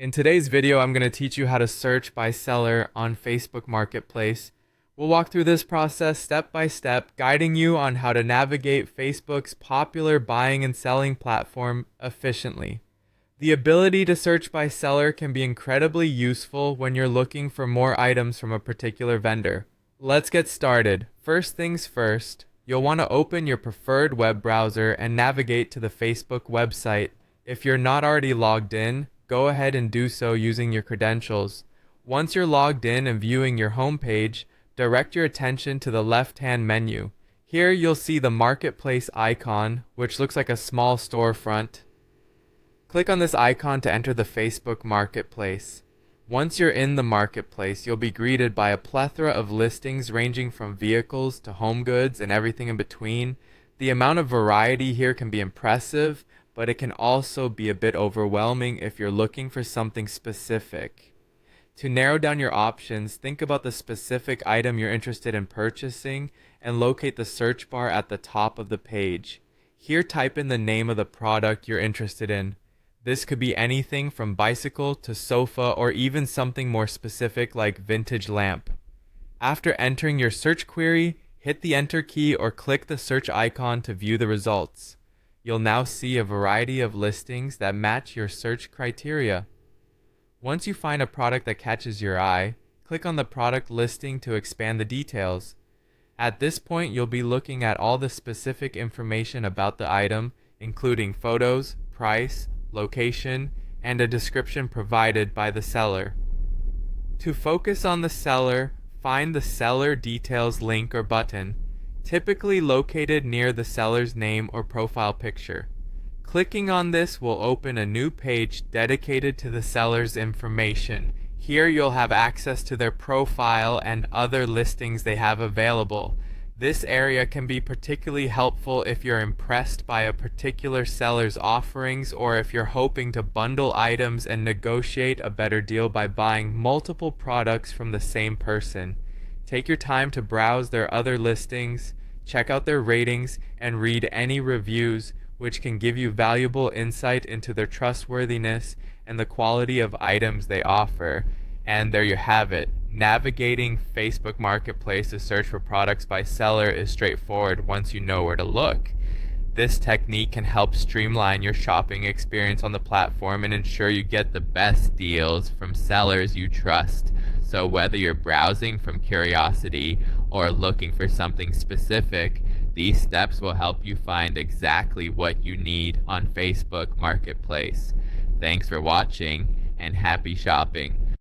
In today's video, I'm going to teach you how to search by seller on Facebook Marketplace. We'll walk through this process step by step, guiding you on how to navigate Facebook's popular buying and selling platform efficiently. The ability to search by seller can be incredibly useful when you're looking for more items from a particular vendor. Let's get started. First things first, you'll want to open your preferred web browser and navigate to the Facebook website. If you're not already logged in, go ahead and do so using your credentials. Once you're logged in and viewing your homepage, direct your attention to the left-hand menu. Here you'll see the Marketplace icon, which looks like a small storefront. Click on this icon to enter the Facebook Marketplace. Once you're in the Marketplace, you'll be greeted by a plethora of listings ranging from vehicles to home goods and everything in between. The amount of variety here can be impressive, but it can also be a bit overwhelming if you're looking for something specific. To narrow down your options, think about the specific item you're interested in purchasing and locate the search bar at the top of the page. Here, type in the name of the product you're interested in. This could be anything from bicycle to sofa or even something more specific like vintage lamp. After entering your search query, hit the enter key or click the search icon to view the results. You'll now see a variety of listings that match your search criteria. Once you find a product that catches your eye, click on the product listing to expand the details. At this point, you'll be looking at all the specific information about the item, including photos, price, location, and a description provided by the seller. To focus on the seller, find the Seller Details link or button, typically located near the seller's name or profile picture. Clicking on this will open a new page dedicated to the seller's information. Here you'll have access to their profile and other listings they have available. This area can be particularly helpful if you're impressed by a particular seller's offerings or if you're hoping to bundle items and negotiate a better deal by buying multiple products from the same person. Take your time to browse their other listings, check out their ratings, and read any reviews, which can give you valuable insight into their trustworthiness and the quality of items they offer. And there you have it. Navigating Facebook Marketplace to search for products by seller is straightforward once you know where to look. This technique can help streamline your shopping experience on the platform and ensure you get the best deals from sellers you trust. So whether you're browsing from curiosity or looking for something specific, these steps will help you find exactly what you need on Facebook Marketplace. Thanks for watching and happy shopping.